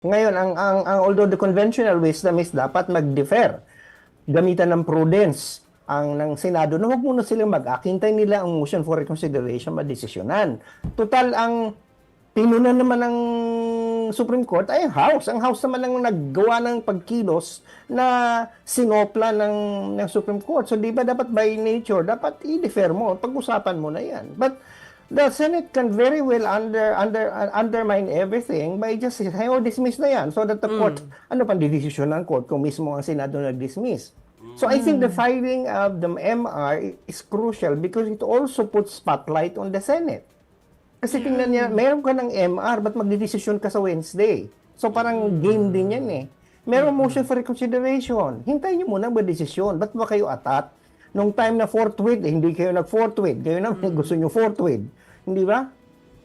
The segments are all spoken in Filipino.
Ngayon, although the conventional wisdom is dapat mag-defer, gamitan ng prudence ang ng Senado na huwag muna silang mag-act. Hintayin nila ang motion for reconsideration madesisyonan. Total, ang pinunan naman ng Supreme Court ay ang House. Ang House naman ang naggawa ng pagkilos na sinopla ng Supreme Court. So, di ba dapat by nature, dapat i-defer mo, pag-usapan mo na yan. But the Senate can very well undermine everything by just saying, oh, dismiss na yan. So that the court, ano pang decision ng court kung mismo ang Senado nag-dismiss. So I think the filing of the MR is crucial because it also puts spotlight on the Senate. Kasi tingnan niya, meron ka ng MR, ba't magdidesisyon ka sa Wednesday? So parang game din yan eh. Meron motion for reconsideration. Hintayin niyo muna mag-desisyon. Ba't ba kayo atat? Nung time na forthwith, hindi kayo nag-forthwith. Kayo na gusto niyo forthwith. Hindi ba?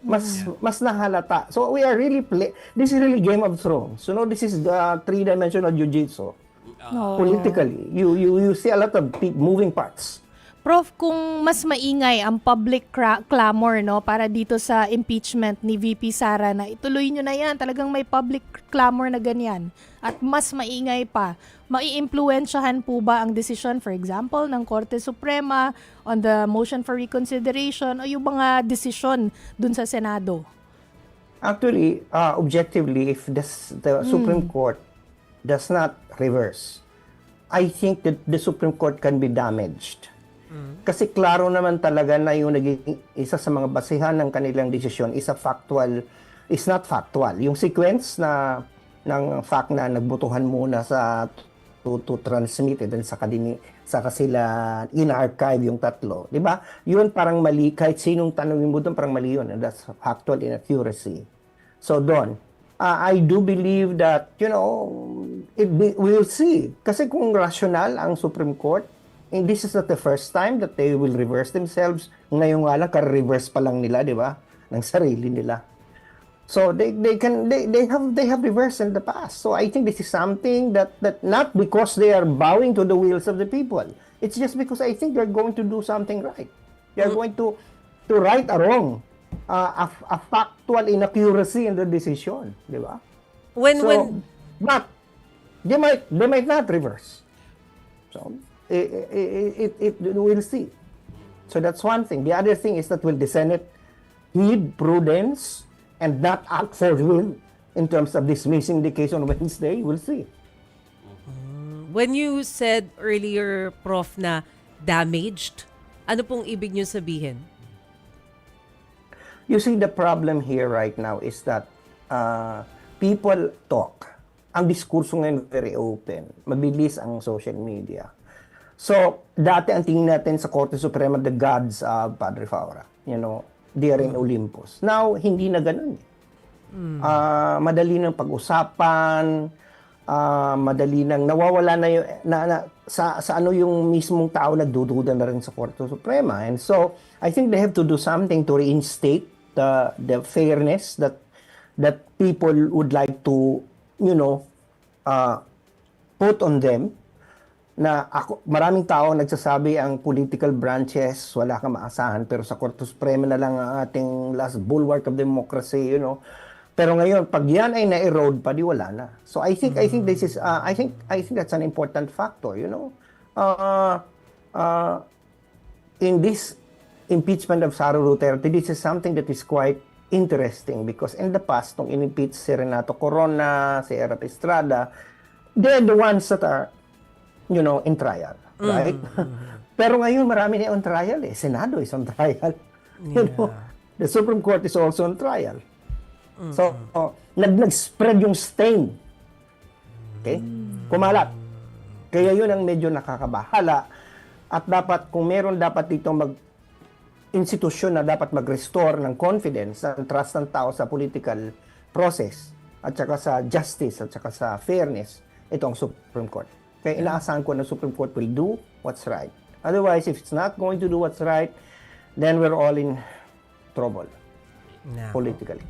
Mas nahalata. So we are really this is really Game of Thrones. So no, this is the three-dimensional jiu-jitsu. Politically, you see a lot of moving parts. Prof, kung mas maingay ang public clamor, no, para dito sa impeachment ni VP Sara na ituloy nyo na yan, talagang may public clamor na ganyan, at mas maingay pa, maiimpluwensyahan po ba ang desisyon, for example, ng Korte Suprema on the motion for reconsideration o yung mga desisyon dun sa Senado? Actually, objectively, if the Supreme Court does not reverse, I think that the Supreme Court can be damaged. Kasi klaro naman talaga na yung naging isa sa mga basihan ng kanilang desisyon is not factual. Yung sequence na ng fact na nagbutuhan muna sa to transmit and saka sila in-archive yung tatlo. Di ba? Yun parang mali. Kahit sinong tanongin mo doon, parang mali yun. And that's factual inaccuracy. So doon, I do believe that, we'll see. Kasi kung rational ang Supreme Court, and this is not the first time that they will reverse themselves. Ngayon nga lang, ka-reverse pa lang nila, di ba? Ng sarili nila. So they have reversed in the past. So I think this is something that not because they are bowing to the wills of the people. It's just because I think they're going to do something right. They're going to right a wrong, a factual inaccuracy in the decision, di ba? But they might not reverse. So we'll see. So that's one thing. The other thing is that will the Senate heed prudence and not act for will in terms of dismissing the case on Wednesday? We'll see. When you said earlier, Prof, na damaged, ano pong ibig niyo sabihin? You see, the problem here right now is that people talk. Ang diskurso ngayon very open. Mabilis ang social media. So, dati ang tingin natin sa Korte Suprema, the gods of Padre Faura. They are in Olympus. Now, hindi na ganun. Madali ng pag-usapan, madali nang nawawala na yung, sa ano yung mismong tao nagdududa na rin sa Korte Suprema. And so, I think they have to do something to reinstate the fairness that people would like to, put on them. Na maraming tao nagsasabi ang political branches wala kang maasahan, pero sa Korte Suprema na lang ang ating last bulwark of democracy, Pero ngayon pag yan ay na-erode pa, di wala na. So I think this is I think that's an important factor, in this impeachment of Sara Duterte, this is something that is quite interesting because in the past nung in-impeach si Renato Corona, si Erap Estrada, they're the ones that are in trial, right? Pero ngayon, marami na on trial eh. Senado is on trial. The Supreme Court is also on trial. So, nag-spread yung stain. Okay? Kumalat. Kaya yun ang medyo nakakabahala. At dapat, kung meron dapat dito institusyon na dapat mag-restore ng confidence, ng trust ng tao sa political process, at saka sa justice, at saka sa fairness, ito ang Supreme Court. Kaya inaasahan ko na Supreme Court will do what's right. Otherwise, if it's not going to do what's right, then we're all in trouble politically.